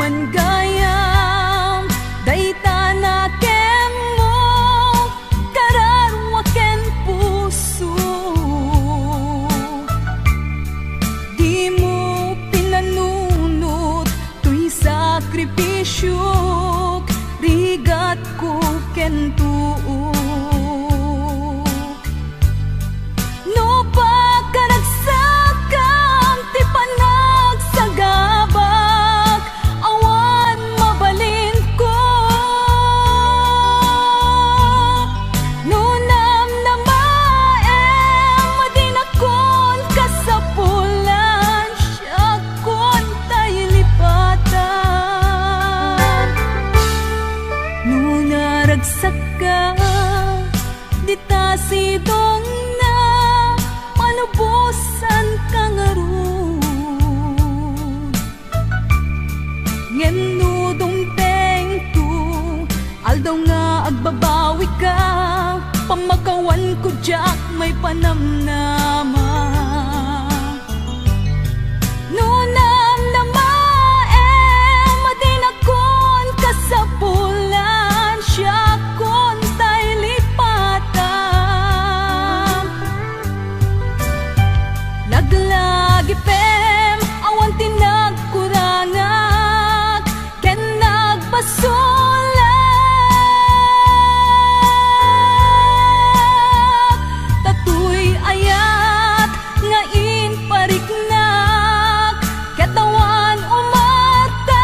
man sakripisyo rigat ko kentuo no pagkanagsakam ti panagsagabak awan mabalin ko no namnamaem madinakon kasapulan siya kon tay lipatan no naragsak ka di tasidong na panubusan ka nga ron ngenudong tengto aldaw nga agbabawi ka pamakawan ko jak may panamnama no namnamaem madinakon kasapulan siya kon tay lipatan laglagi pem awan tinagkurangak ken nagbasulak tatuy ayat nga inpariknak katawan umatap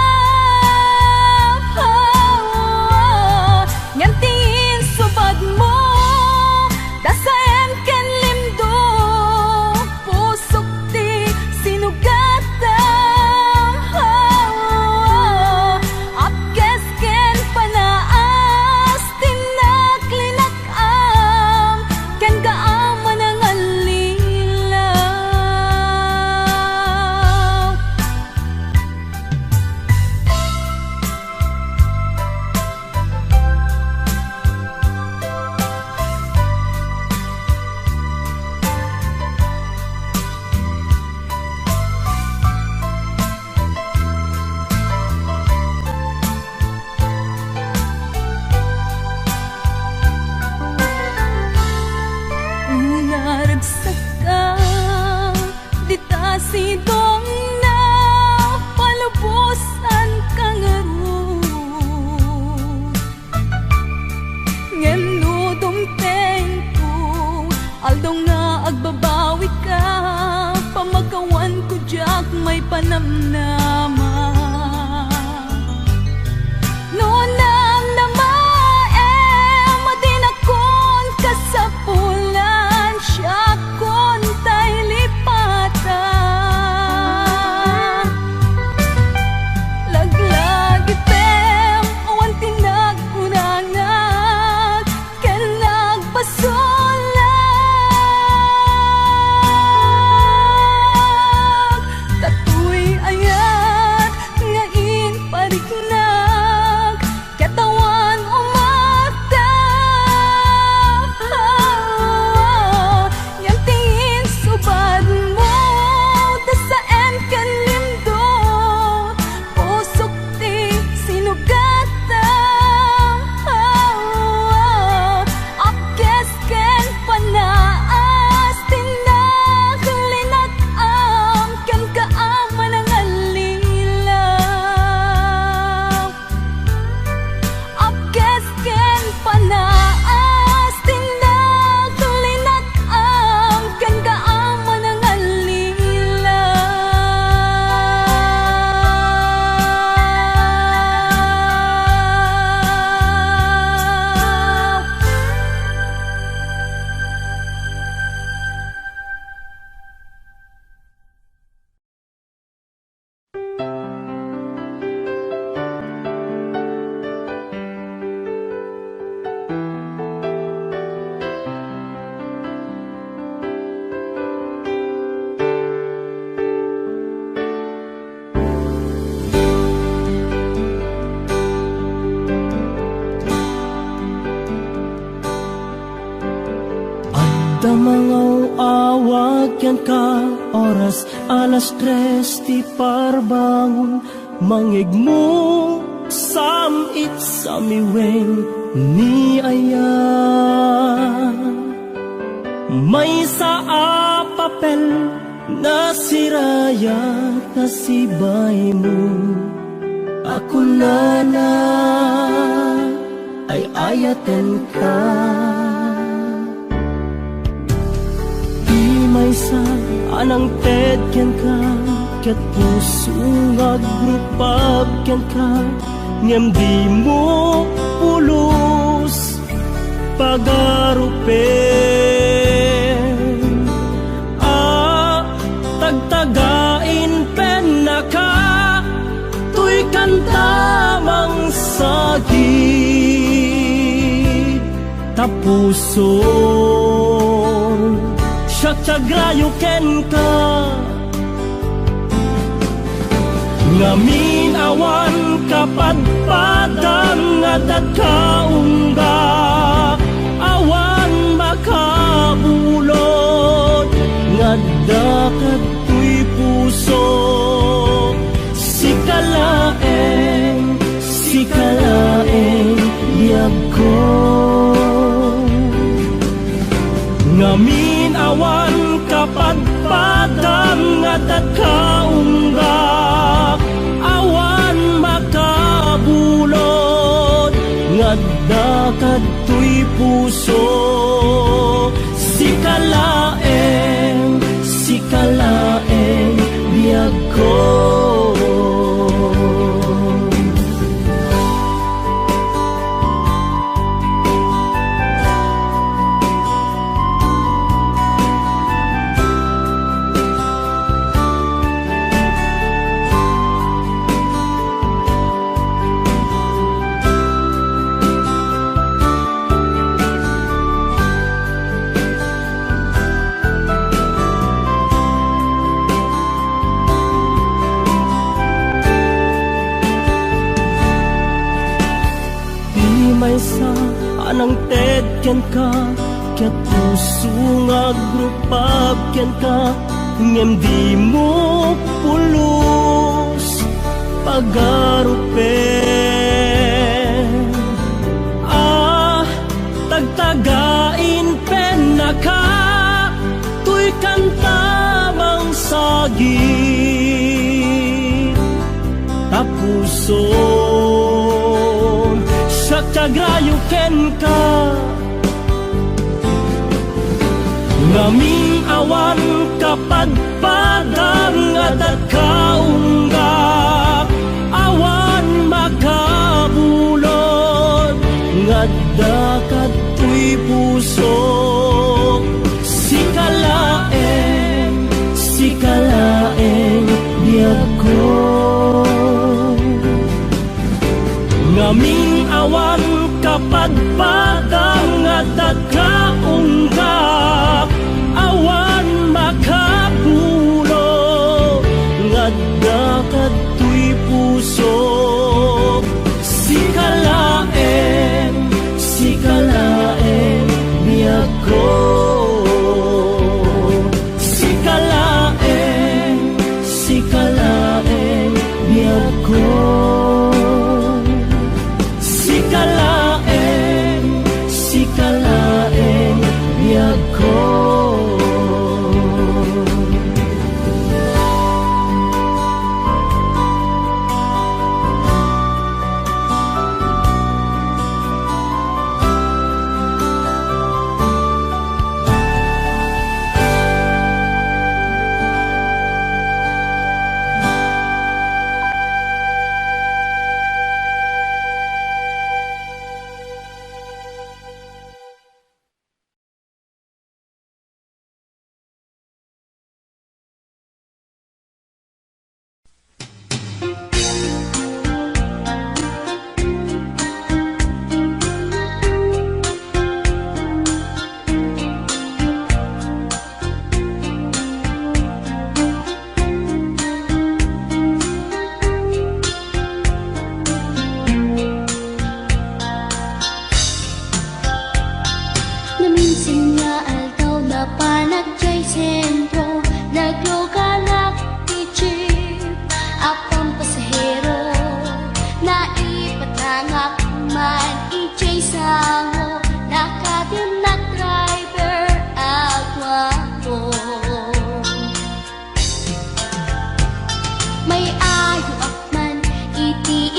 ngan tingin subad mo dasaem ken limdo pusok ti sinugatam apkes ken panaas tinaklinakam ken kaaman ang alilaw naragsak ka di tasidong na palubusan ka nga ron ngenudong tengko aldaw nga agbabawi ka pamakawan ko jak may panamnama no namnamaem madinakon kasapulan siya kon tay lipatan laglagi pem awan tinagkurangak ken nagbasulak tatuy ayat nga inpariknak katawan umatap yang tingin subad mo dasaem ken limdo pusok ti sinugatam apkes ken panaas tinaklinakam ken kaaman ang alilaw apkes ken panaas tinaklinakam ken kaaman ang alilaw Damangaw awag yan ka oras alas 3 ti parbangon mangigmo samit samiweng ni aya may sa papel na siraya kasibay mo Ako na ay ayaten ka. Di may sa anang tedyan ka, ket puso nga grupab ken ka, ngem di mo pulos pagarupen. Tagtagain pen na ka, tuy kantamang sagit tapuson. Siya tiagrayo ken ka, ngamin awan kapadpadang nga dagkaungga, awan makabulod nga dakat tuy puso. Sikalaeng biyag ko, ngamin awan kapadpadang nga dagkaungga, awan makabulod nga dakat tuy puso. Sikalaeng biyag ko. Sa anang tedyan ka, ket puso nga grupab ken ka, ngem di mo pulos pagarupen. Tagtagain pen na ka, tuy kantamang sagit tapuson. Tiagrayo ken ka, ngamin awan kapadpadang nga dagkaungga, awan makabulod nga dakat tuy puso. Sikalaeng biyag ko, ngamin awan kapadpadang nga dagkaungga, awan makabulod nga dakat tuy puso. Sikalaeng biyag ko. Sikalaeng biyag ko. Sikalaeng biyag ko. May ayo akman iti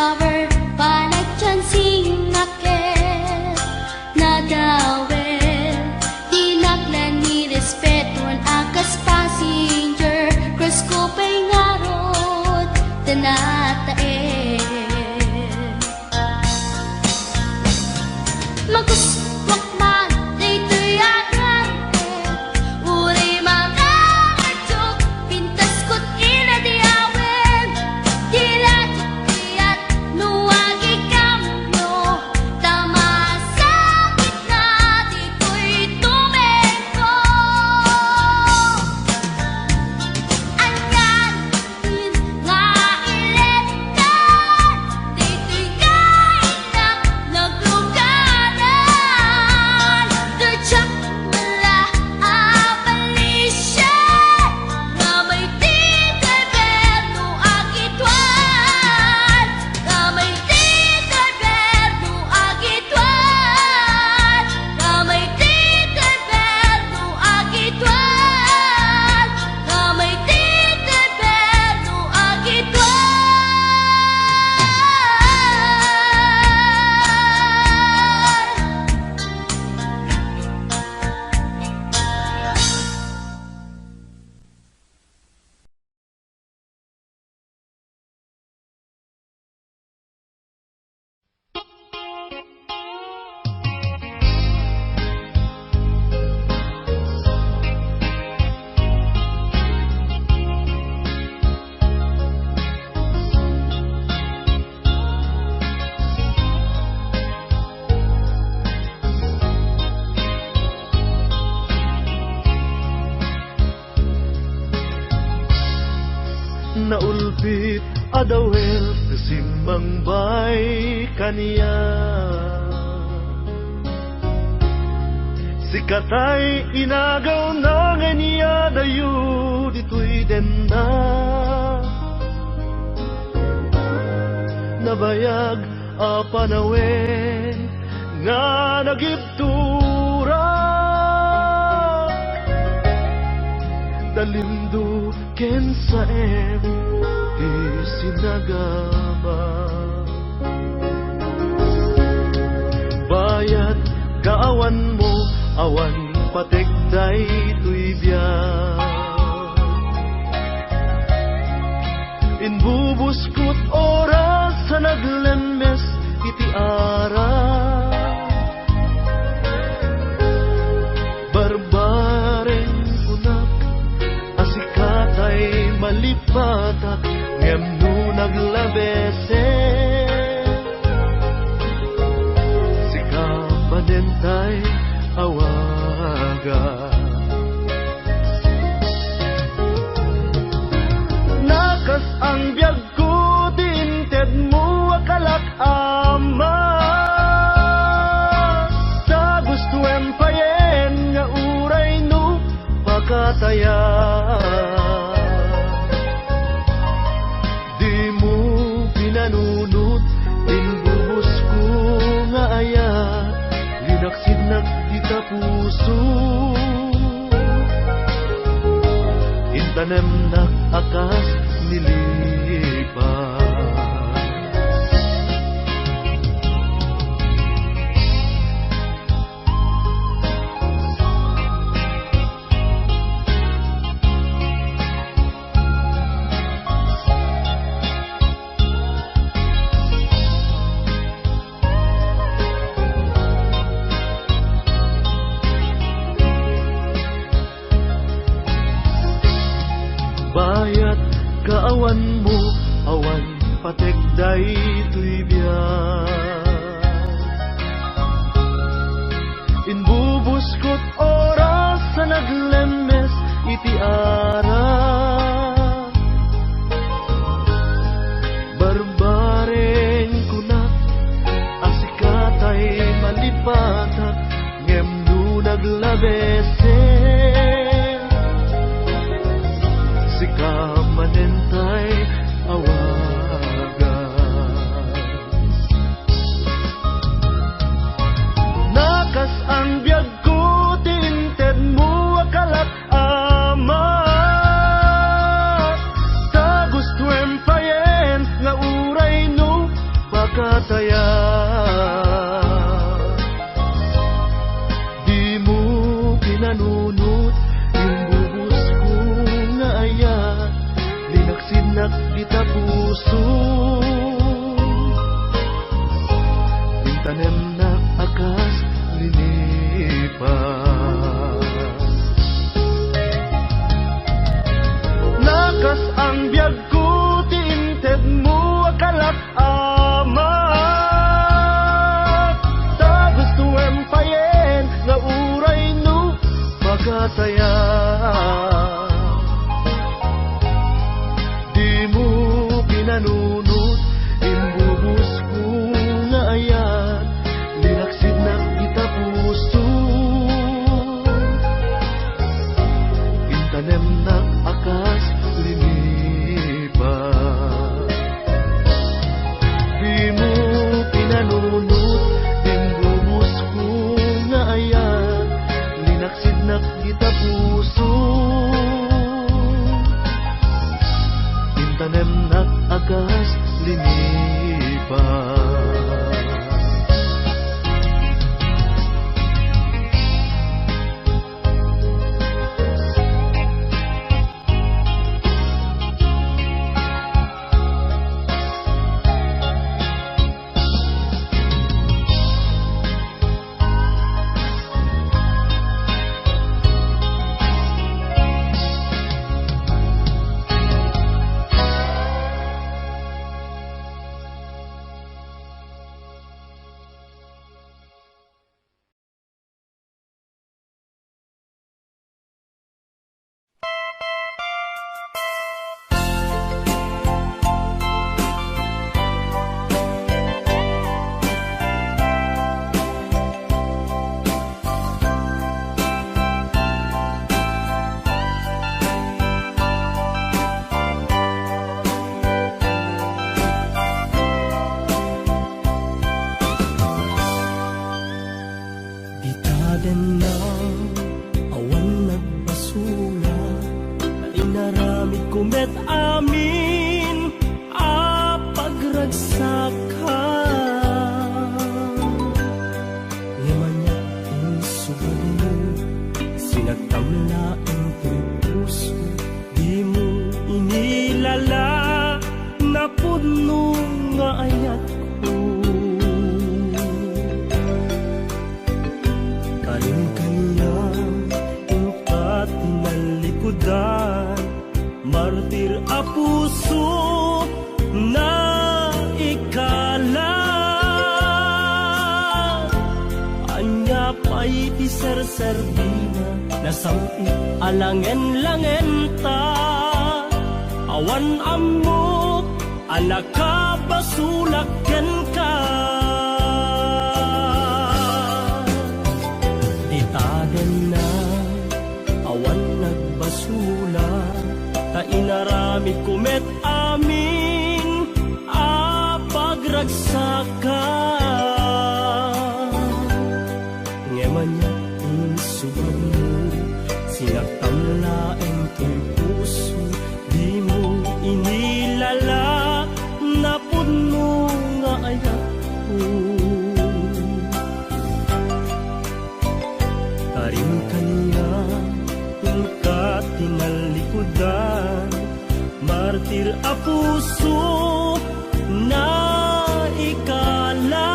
flower panagchan sing naket nadawel dinaklan ni respeton akas passenger cross ko pa'y ngarot tanatae maguswak man dito'y agate uri mga adyok pintas ko't ina di awen diladyo at nuwagi kamyo tamasakit na di ko'y tumeko anyan din nga iletan dito'y kainak naglugaran dudyak mala abalisya nga may tito'y berno agitwan nga may tito'y berno agitwan nga may tito'y berno agitwan nga may tito'y berno agitwan. Naulpit adawel kasimbang bay kaniya sikatay inagaw na niya dayo dito'y denda nabayag apanawen nga nagibtura dalimdo ken sa di sinagama bayat kaawan mo awan pategday tuy biyak inbubuskot oras sa naglemes iti ara barbareng unak asikatay malipatak ngem no naglabese sikabanentay awaga nakas ang biyag ko dinted mo akalak ama sa gusto empayen nga uray no pakataya di mo pinanunot tinbubos ko nga aya linaksinag kita puso intanem nak akas nilipas bayat kaawan mo awan pategday tuy biyak inbubuskot oras sa naglemes iti ara barbareng kunak asikatay malipatak ngem no naglabese sikamanentay awaga nakas ang biyag ko tinted mo akalak ama masaya. Di mo pinanunot, imbubus ko nga ayat, linaksid na kita puso. Intanem na akas linipan. Di mo pinanunot, imbubus ko nga ayat, linaksid na kita puso. Intanem na akas linipan. Bitaden ng awan nagbasula, na inaramid kumet amin pagragsakan. Limanya insugad mo, sinagtamla ang puso, di mo inilala na puno nga ayat ko. Martir a puso na ikala, anya pa'y ti serserbina, nasampit alangen-langen ta. Awan amok, anak ka basulaken ka. Ditaden na awan nagbasula, ta inaramid kumet amin pagragsakan. Ngemanya insubag mo, sinagtamla ang puso, di mo inilala na puno nga ayat ko. Karim kanya ka tinalikudan, martir a puso na ikala,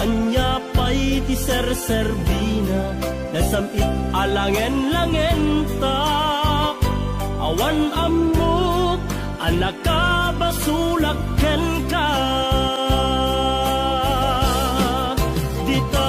anya pa'y ti serserbina, nasamit alangen-langen ta. Awan amok, anak ka basulaken ka. Dita,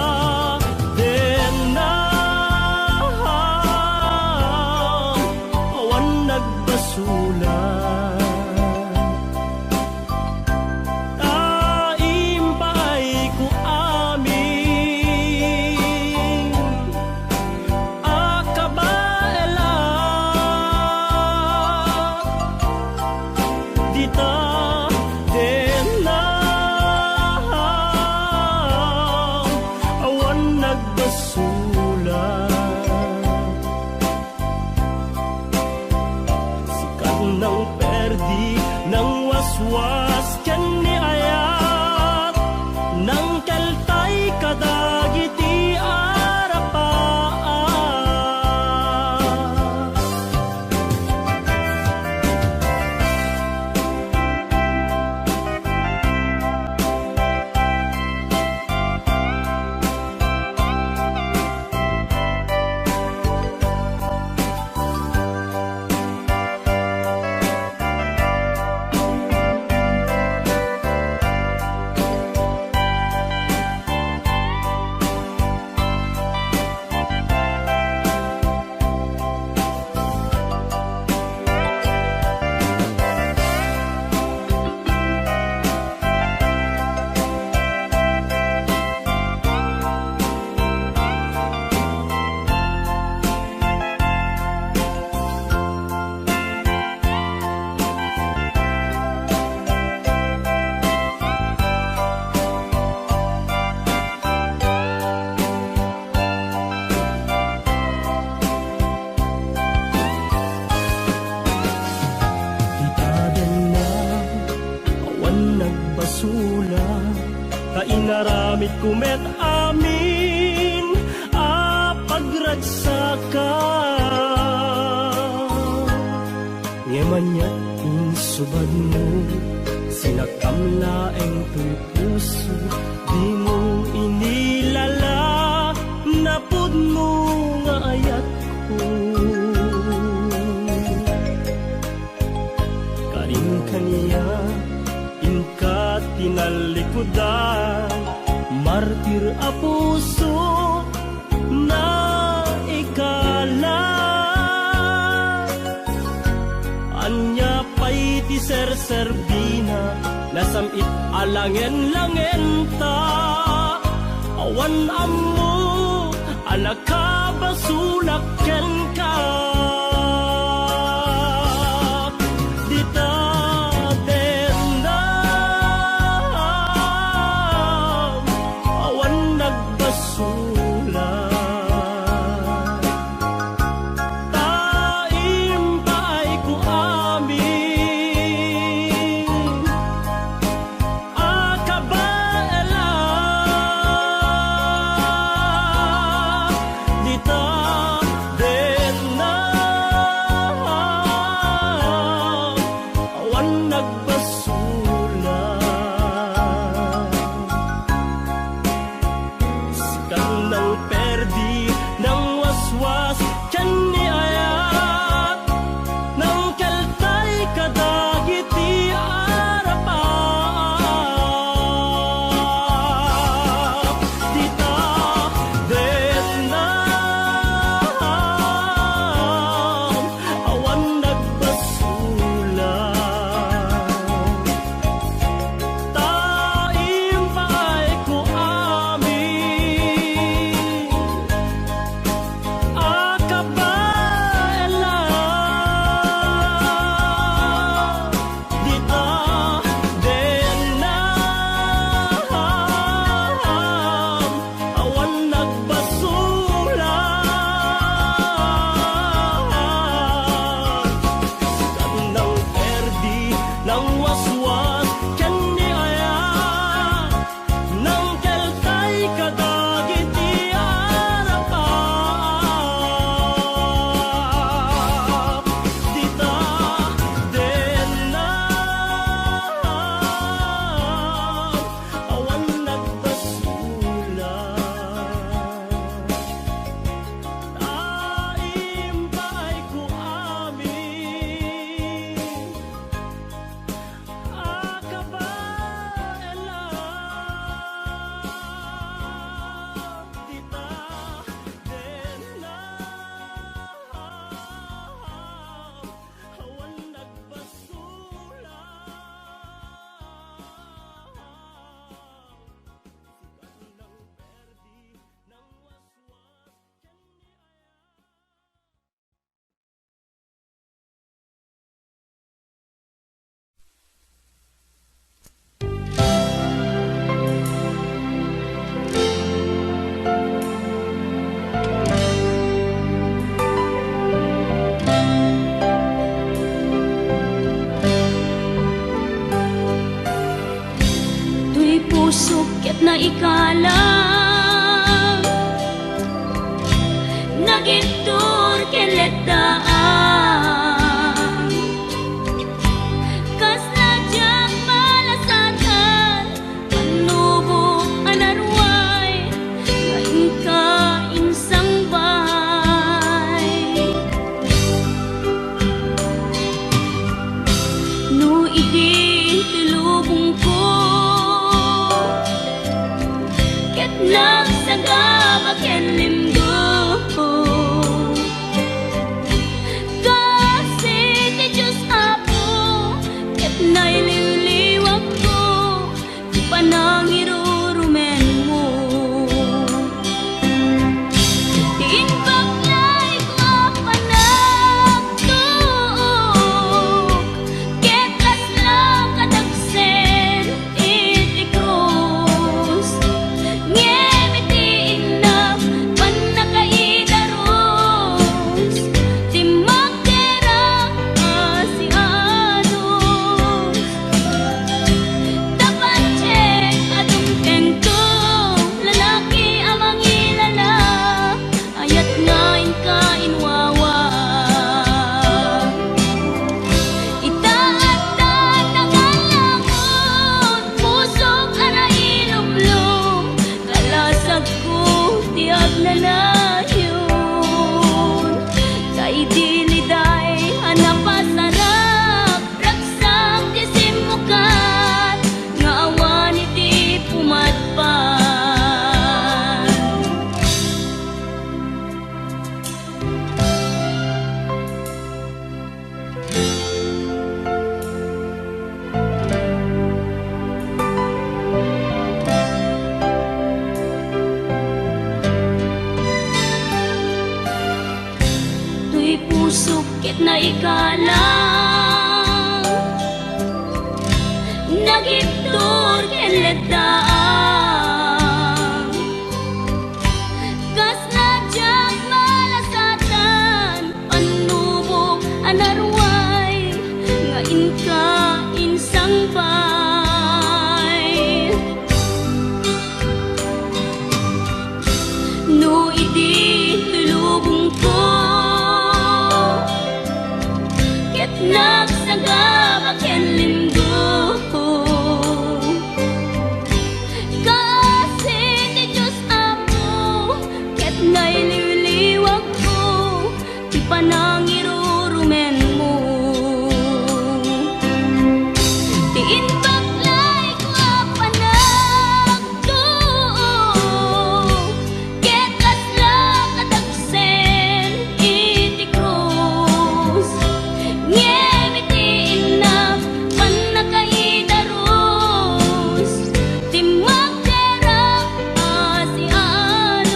Ni kumet amin pagragsaka Ngemanyat insubad mo Sinakamlaeng tuy puso Di mo inilala Napud mo nga ayat ko Karin kaniya Inka tinalikudan Martir a puso Na ikala Anya pa'y ti serserbina Nasamit alangen-langen ta Awan ammo Anak ka basulaken ka Dita tenda Awan nagbasula Taim pa'y ku amin Akabaela Dita dena Awan nagbasula Sikat ng perdi ng waswas Kan ni ayat Nang kaltay kadagiti arapat Dita dena Awan nagbasula Taim pa'y ku amin Akabaela Di puso ket na ikalang nagiptor ken ledaan kas nadyag malasatan panubok anarway nga inka insang bay no idi tulubong ko ket nagsagabak ken lindo kasi ti Diyos ako ket naililiwag ko ti panangirurumen mo ti inbaklay ko apanagto ket kasla katagsen iti krus ngem iti inap panakaidarus ti magderang asianos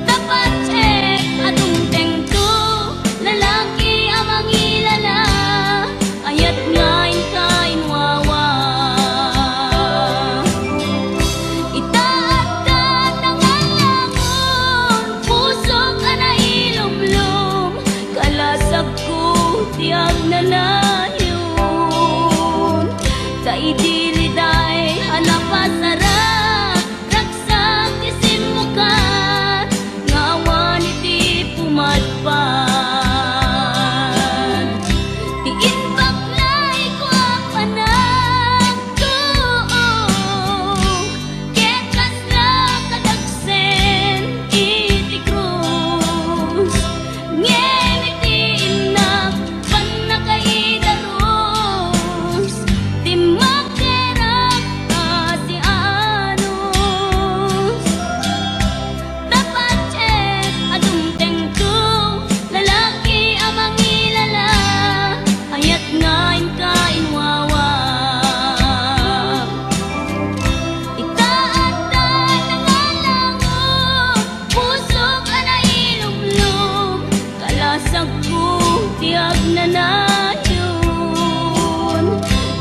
tapat check adungteng to lalaki amang ilala ayat ngain kain wawa itaat ka nangalangon puso ka na ilumlum kalasag ko tiag nanayon kaidiliday hanapasara ragsak isin mukat ngawan iti pumadpan ti inbaklay ko apanagto ket kasla kadagsen iti krus ngem iti inap panakaidarus ti magderang asianos tapat check adungteng to lalaki amang ilala ayat ngain kain wawa itaat ka nangalangon puso ka na ilumlum kalasag ko tiag nanayon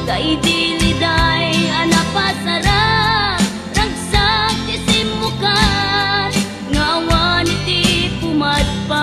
kaidiliday anapasara ragsak ti simukat ngawan iti pumadpan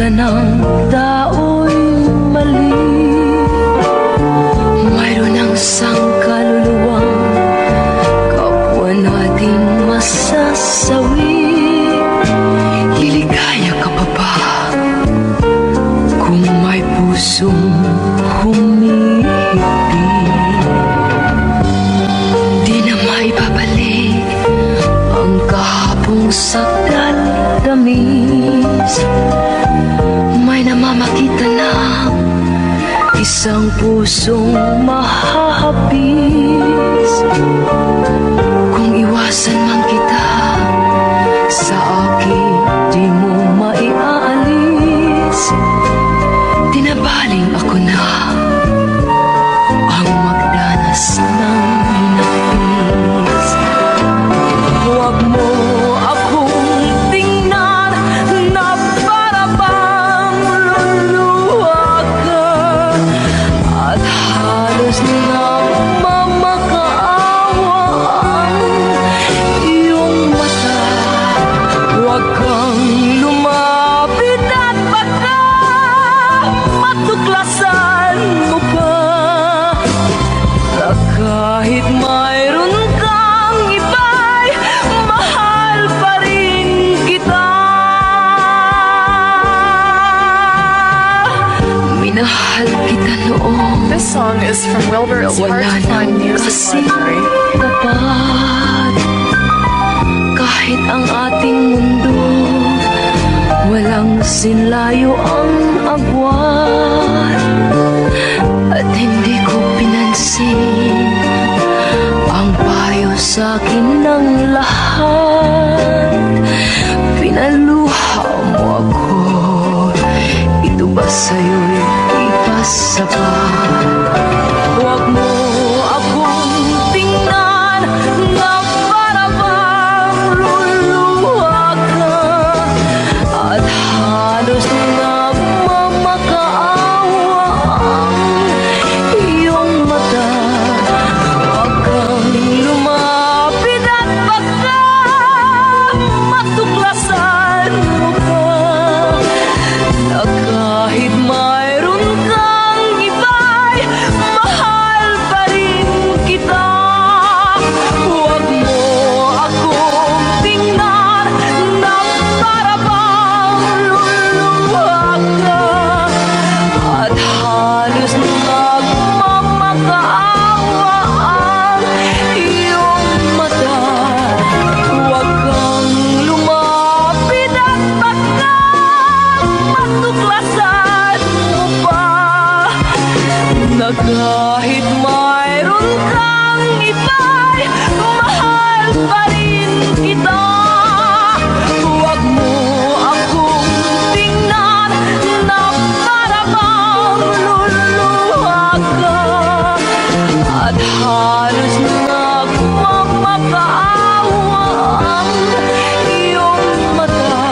makita ng tao'y mali. Mayroon ang sangkaluluwang kapwa nating masasawi. Liligaya ka pa ba kung may pusong humihiti? Di na maibabalik ang kahapong sakdal tamis. May namamakita na isang pusong mahahapis. Kung iwasan man kita sa akin, di mo maiaalis. Tinabaling ako na ang magdanas ng hinapis. Huwag mo akong tingnan na para bang luluha ka, at halos nang mamakaawa ang iyong mata. Huwag kang lumapit at baka matuklasan mo pa na kahit mayroon kang iba'y mahal pa rin kita. Minahal kita noon, This song is from Wilbur. It's hard wala to find nang music kasing library. tapat. Kahit ang ating mundo walang sinlayo ang agwat, at hindi ko pinansin ang payo sa akin ng lahat. Pinaluha mo ako, ito ba sa'yo'y ipasapat? Huwag mo akong tingnan na para bang luluha ka, at halos nagmamakaawa ang iyong mata. Huwag kang lumapit at baka matuklasan mo pa na kahit mayroon kang iba'y mahal pa rin kita. Huwag mo akong tingnan na para bang luluha ka, at halos nagmamakaawa ang iyong mata. Huwag kang lumapit at baka matuklasan mo pa na kahit mayroon kang iba'y mahal pa rin kita. Huwag mo akong tingnan na para bang luluha ka, at halos nagmamakaawa ang iyong mata.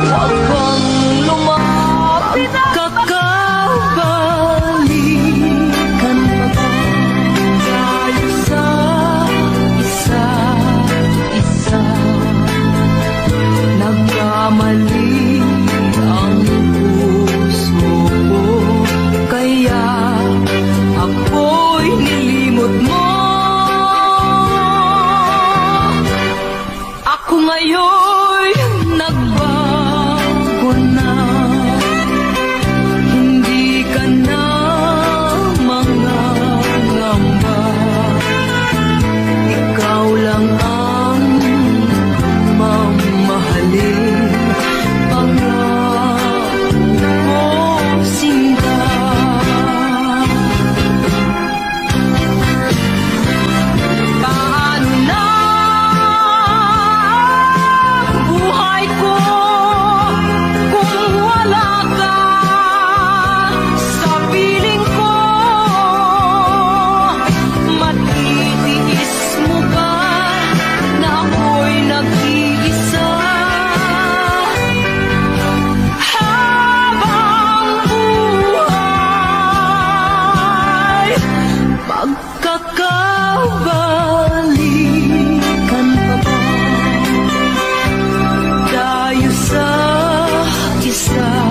Huwag kang lumapit at kakabalikan pa ba tayo sa isa-isa? Nagkamali ang puso ko, kaya ako'y nilimot mo. Ako ngayon'y nagbago na, hindi ka na mangangamba. Ikaw lang ang mamahalin, pangako ko sinta. Paano na ang buhay ko kung wala ka sa piling ko? Matitiis mo ba na ako'y nag-iisa? Habang buhay, magkakabalikan pa ba tayo sa isa?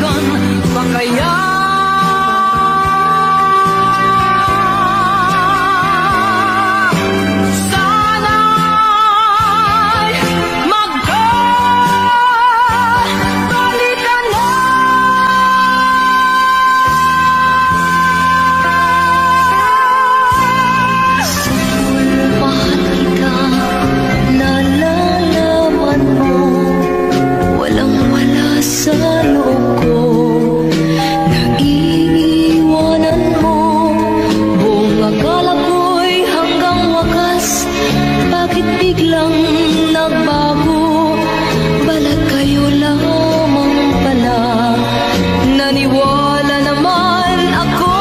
balikan pa kaya? Sana'y magkabalikan na. Sa mahal kita, nalalaman mo, walang wala sa loob ko. Naiiwanan mo, buong akala ko'y hanggang wakas. Bakit biglang nagbago? Balat kayo lamang pala. Naniwala naman ako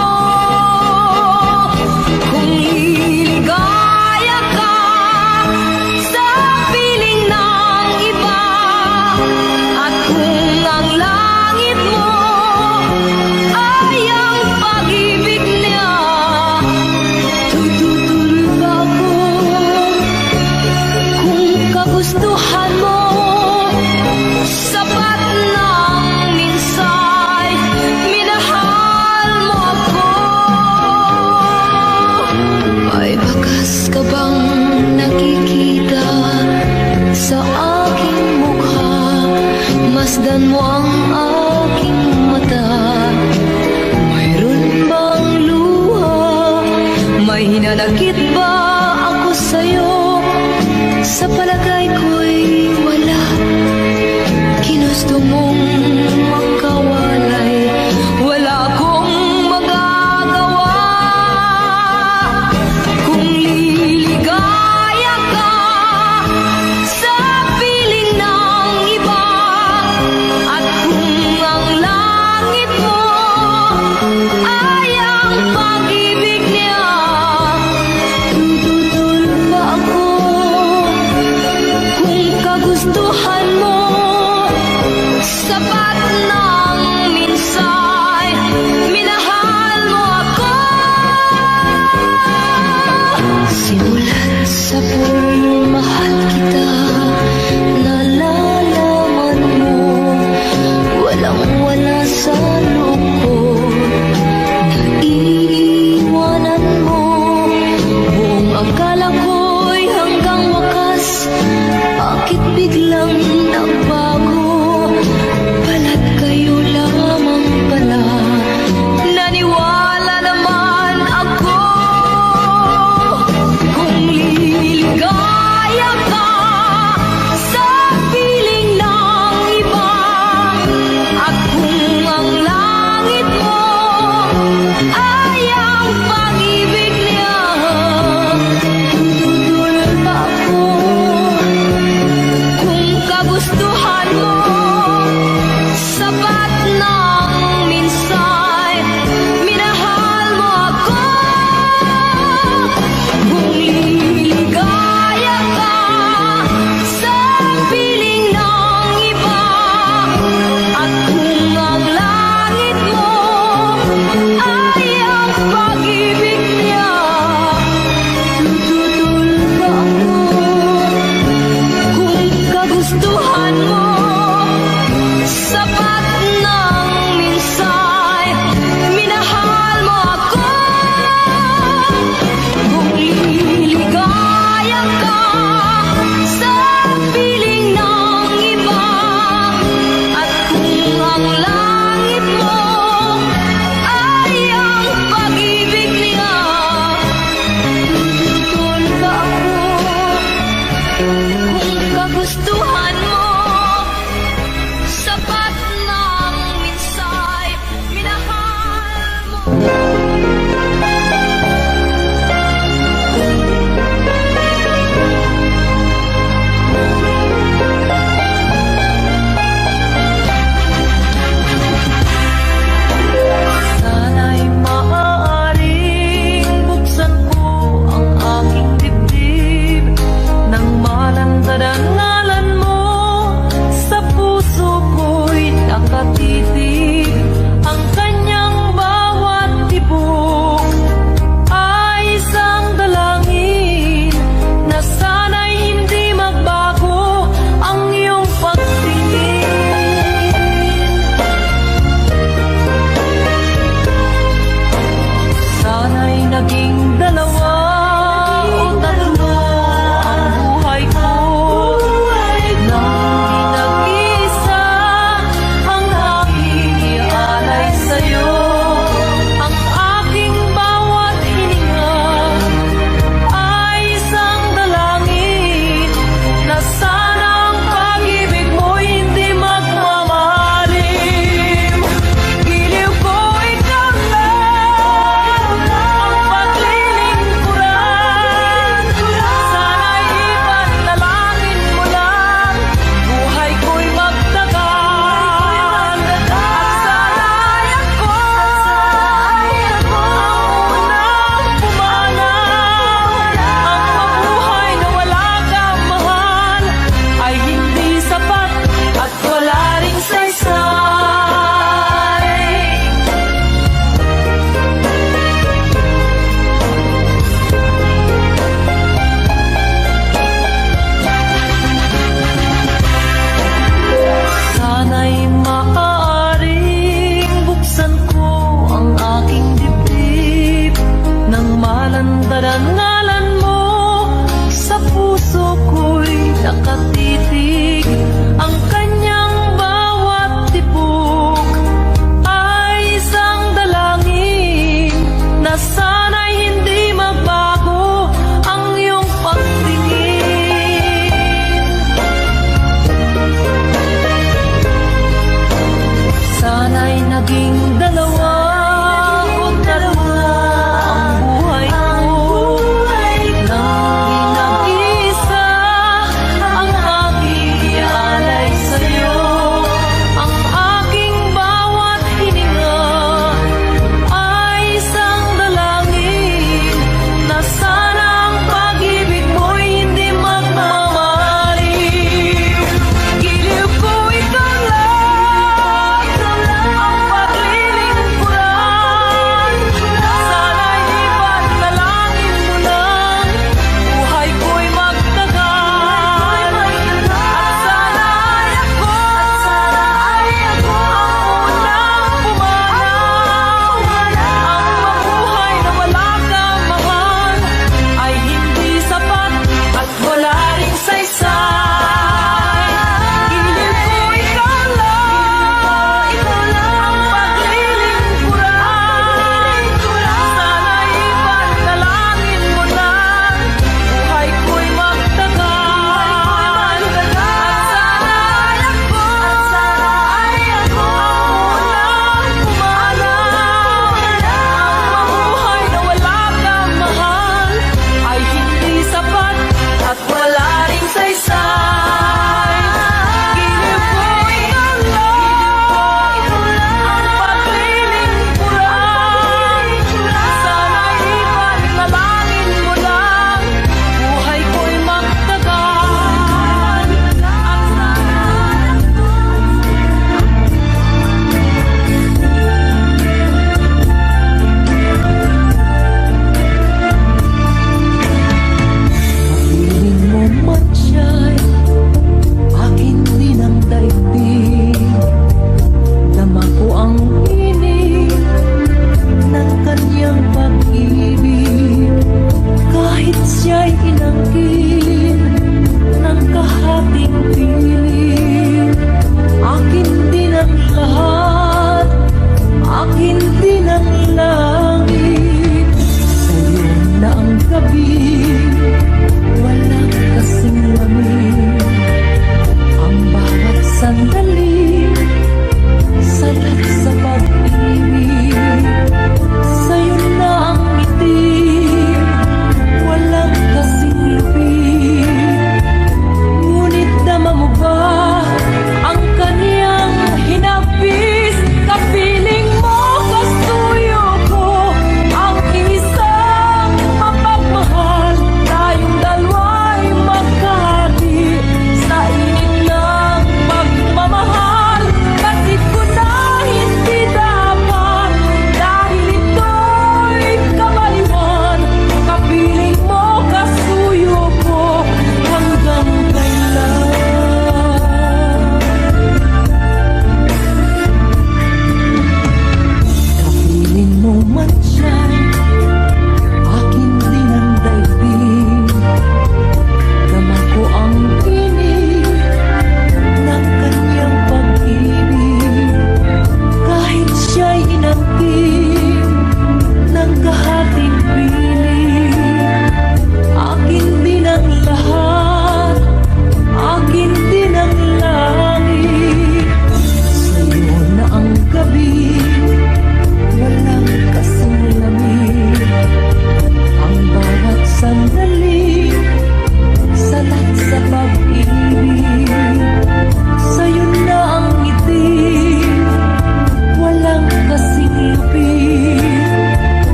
kung liligaya ka sa piling ng iba. At kung ang langit mo ay ang pag-ibig niya, tututuloy ba ako kung kagustuhan mo? Sapat ng minsay, minahal mo ako. May bakas ka bang nakikita sa aking mukha? Masdan mo ang aking mata. Mayroon bang luha? May hinanakit ba ako sa'yo? Sa palagay ko'y wala. Ginusto mong magkawalay, wala akong magagawa. Kung liligaya ka sa piling ng iba, at kung ang langit mo ay ang pag-ibig niya, tututol ba ako kung kagustuhan mo? Sapat ng minsay, minahal mo ako. Simulat sa pagmamahal kita, nalalaman mo, walang wala sa loob ko. Naiiwanan mo, buong akala ko'y hanggang wakas. Bakit biglang nagbago? Balat kayo lamang pala. Naniwala naman ako kung liligaya ka sa piling ng iba. At kung ang langit mo ay ang pag-ibig niya, tutulol pa ako kung naging dalawa o tatlo ang buhay ko. Nang nag-isa ang aking ialay sa'yo. Ang aking bawat hininga ay isang dalangin na sana ang pag-ibig mo'y hindi magmamahalin. Giliw ko ikaw lang, ang pag-ibig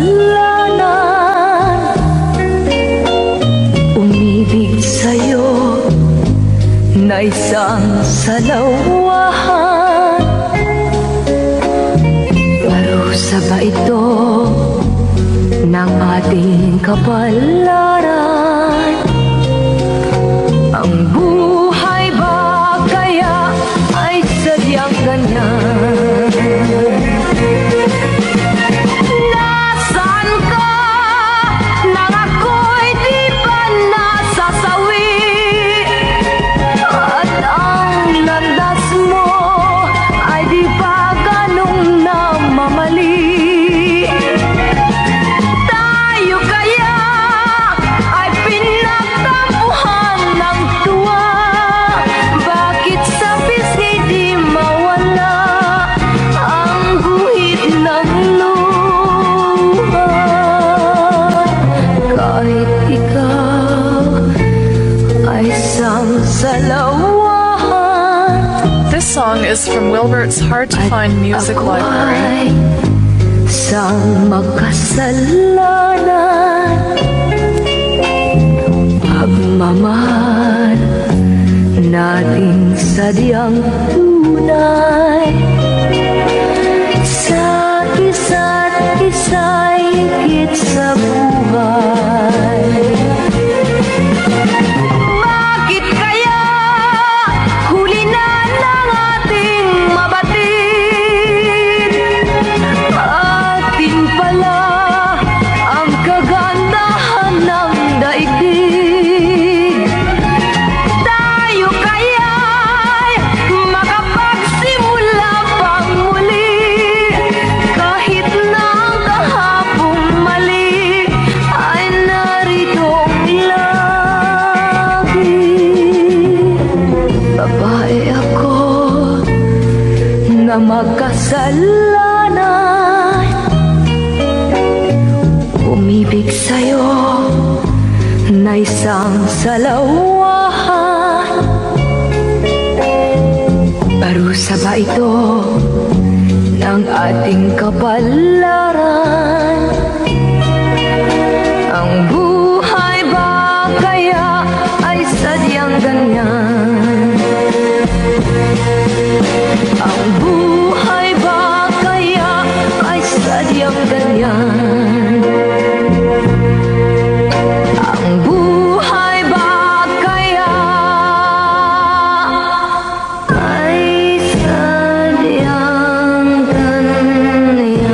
makasalanan umibig sa'yo na isang salawahan. Parusa ba ito ng ating kapalaran? Ang buhay ba kaya ay sadyang ganyan? Nasaan ka nang ako'y di pa nasasawi? At ang landas mo ay di pa ganong namamali. Tayo kaya ay pinagtampuhan ng tuwa. Bakit sa pisngi di mawala ang guhit ng luha? Kahit ikaw ay sangsalawahan, This song is from Wilbert's Hard to Find Music ako Library. ay sang makasalanan. Pagmamahal nating sadyang tunay, sa isa't isa'y higit sa buhay. Bakit kaya huli na ng ating mabatid? Atin pala ang kagandahan ng daigdig. Tayo kaya'y makapagsimula pang muli, kahit na ang kahapong mali ay naritong lagi. Babae ako na makasalanan, umibig sa'yo na isang salawahan. Parusa ba ito ng ating kapalaran? Ang buhay ba kaya ay sadyang ganyan? Ang buhay ba kaya ay sadyang ganyan? Ang buhay ba kaya ay sadyang ganyan?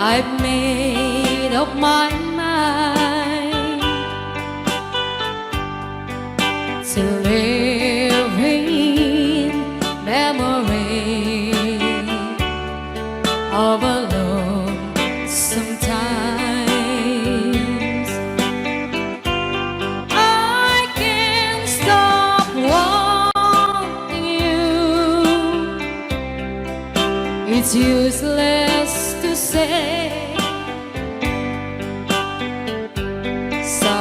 I've made up my mind to live in memory of a lonesome times. I can't stop wanting you. It's useless to say, so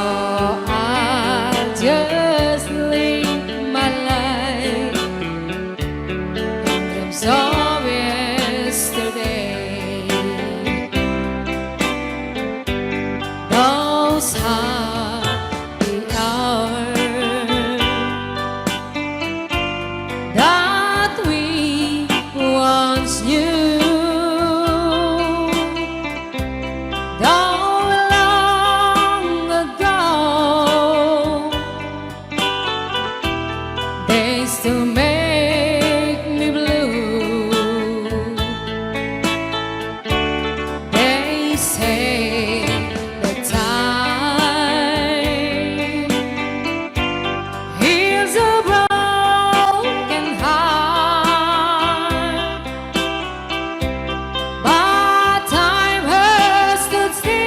I'll just live my life in dreams of yesterday. Those happy hours that we once knew. To make me blue. They say the time heals a broken heart, but time has stood still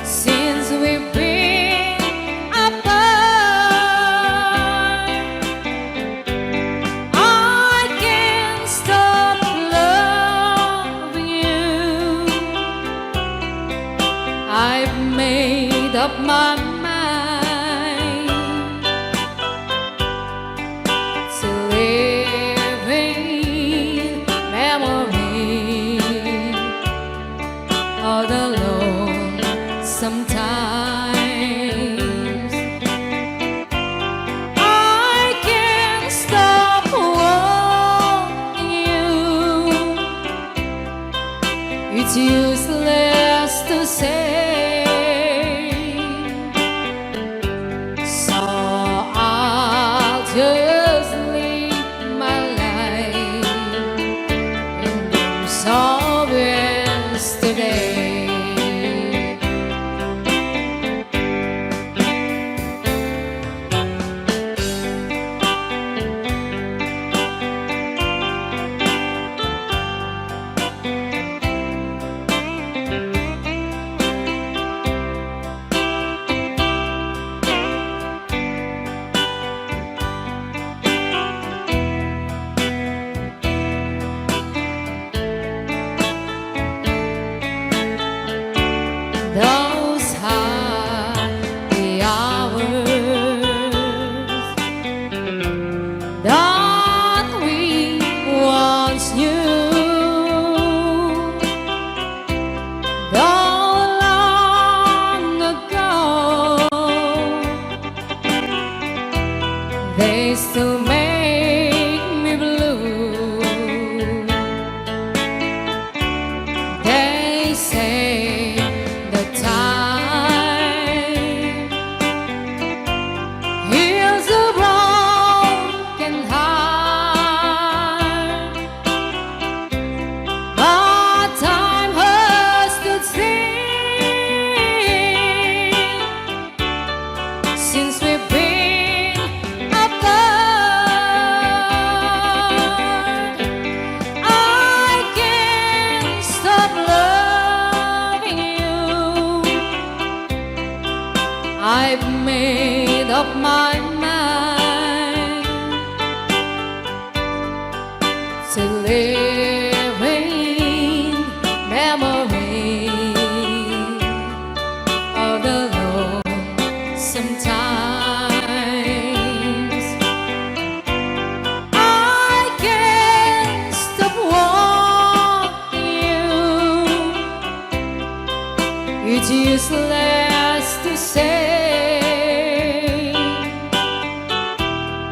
since we've been apart. I've made up my mind to live in memory of the lonesome times. I can't stop wanting you. It's useless to say, just live my life in dreams of yesterday. Those happy hours that we once knew, though long ago, they still make me blue. They say the time heals a broken heart, but time has stood still since we've been apart. I can't stop loving you. I've made up my mind to live in memory of the lonesome times. I can't stop wanting you. It's useless to say,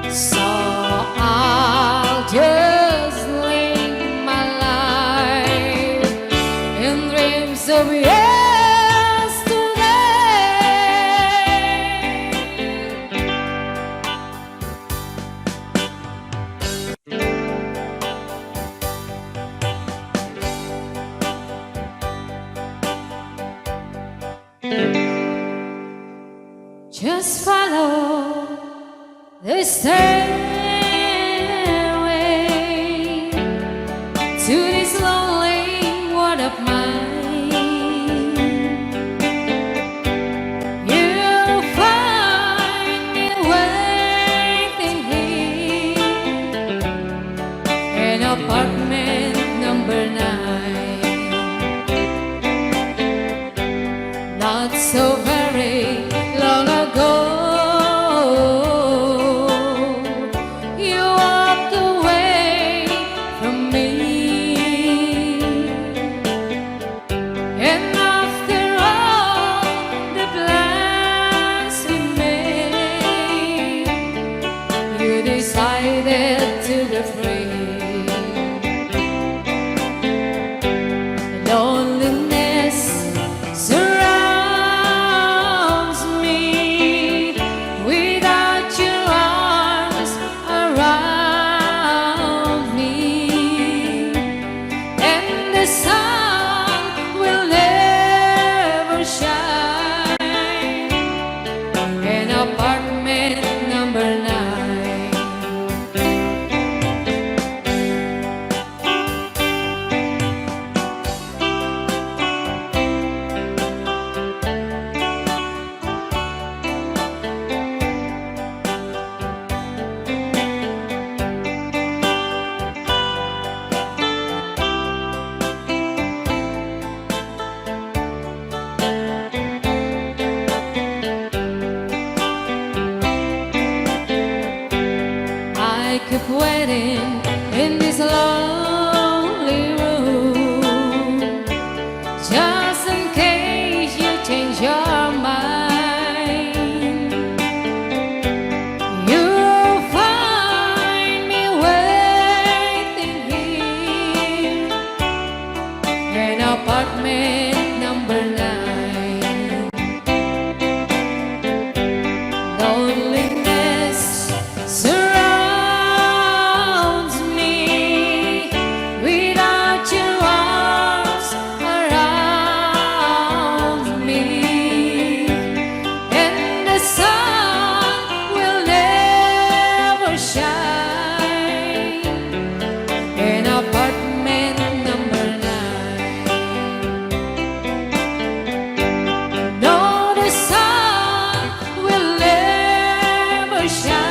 so I'll just live my life in dreams of yesterday. Just follow the stairway to this lonely world of mine. You'll find me waiting here in apartment number 9. Not so very long ago, you walked away from me, and after all the plans we made, you decided to be free. Loneliness surrounds me without your arms around me, and the sun will never shine in apartment number 9. I keep waiting in this lonely room, just in case you change your mind. You'll find me waiting here in apartment number 9. Loneliness surrounds me without your arms around me, and the sun will never shine in apartment number 9. No, the sun will never shine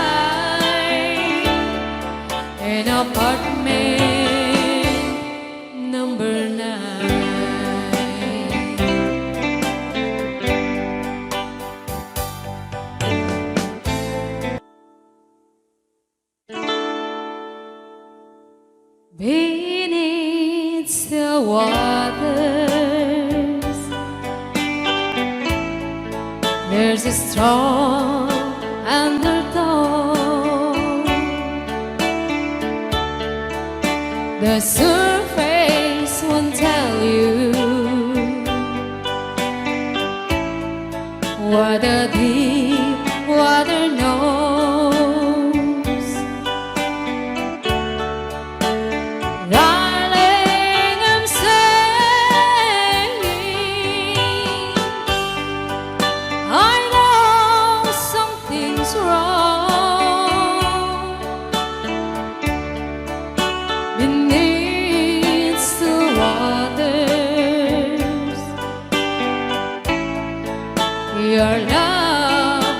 in apartment number 9. Beneath the waters, there's a strong undertone. The surface won't tell you what the deep water knows. Darling, I'm saying I know something's wrong beneath the waters. Your love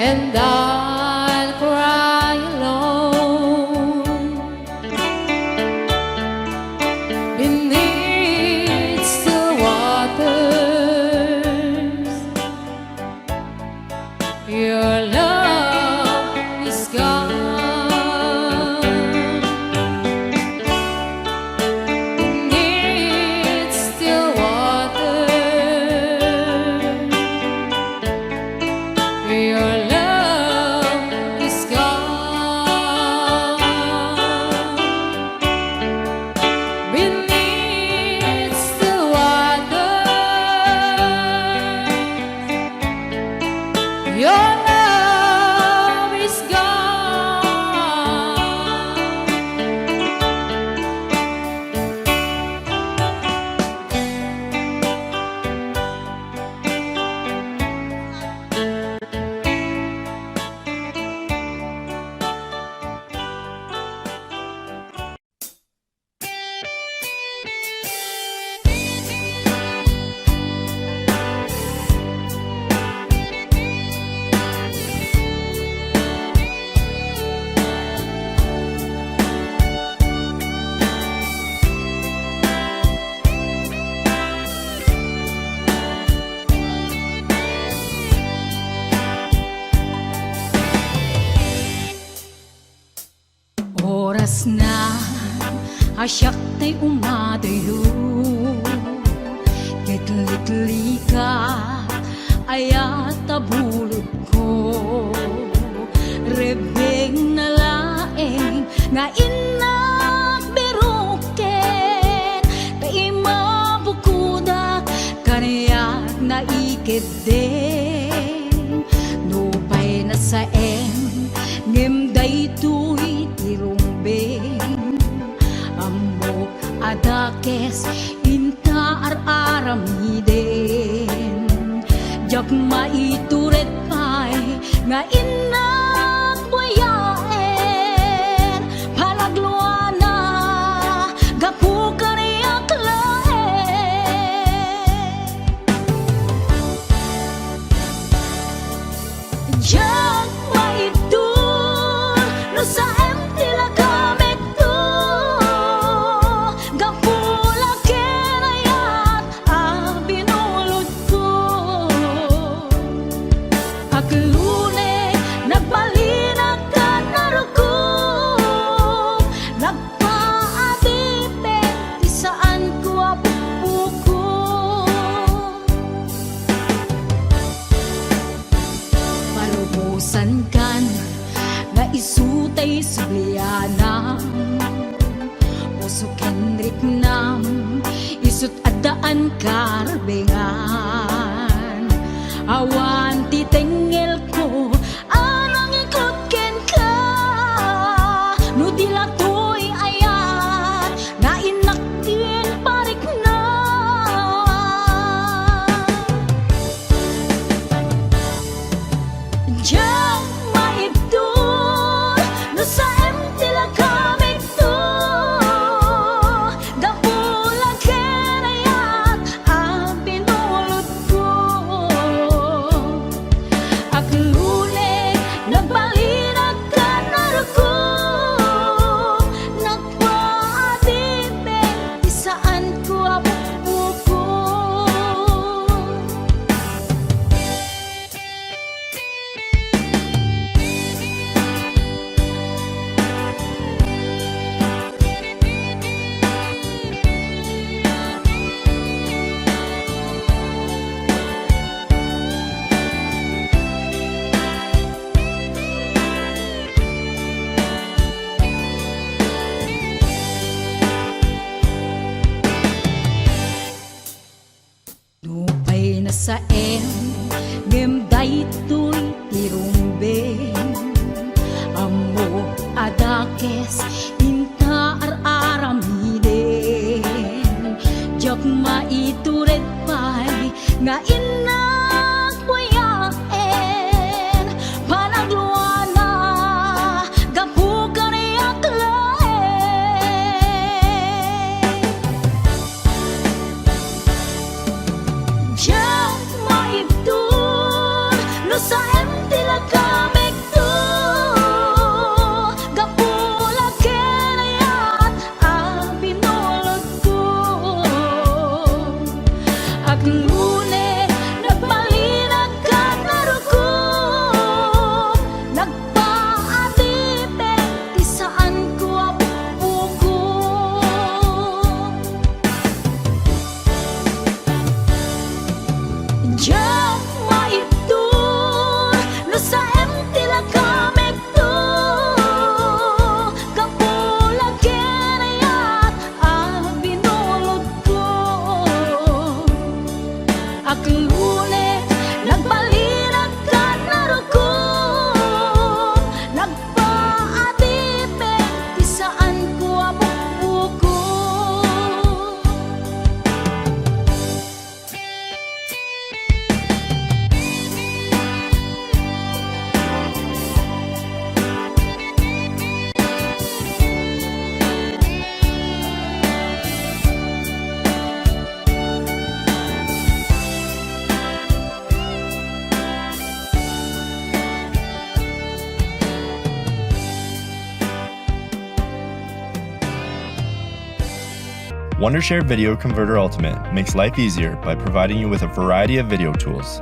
and I'll cry alone beneath still waters. Your love is gone beneath still waters. Your love is gone beneath the water. Your love is oras na asyak ta'y umadayo. Kitli-kitli ka ayat tabulog ko. Rebeng na laeng nga inak beruken kay mabukudak kaniyak na ikideng nupay na saeng ngimday tuy tirumbeng amok adakes inta ar-aramiden jak maituret pay nga inak buyaen palagluana gapu kaniyak laeng jak maitur no sa empty la kamek to gapula kenayat binulod ko aklune nagbalinag ka naruko nagpaadipe isaan ko apupuko palubusan kan nga isutay sublianam puso kenrik nam isut adaan karbengan awan titengel ko anang ikot ken ka no dilatoy ayat na inakin parik na Diyan maibdol no sa empty la kamig to gapula kenayat binulod ko aklune nagbalinag ka naruko nagpaadipe isaan ko apupuko Nupay na sa ngem daytoy tirumbeng amo adakes inta ar-aramiden jak maituret pay nga inak buyaen panagluana gapu kaniyak laeng jak maibdol no sa empty la ka At lune, nagmalinag ka na ruko. Nagpaadipe, ti saan ko apuko. Diyak maitur, no sa empty la kami to. Kapulag kinayat, binulod ko. Ak lune, nagbalinag ka na ruko. Nagpaadipe, ti saan ko apuko. Wondershare Video Converter Ultimate makes life easier by providing you with a variety of video tools.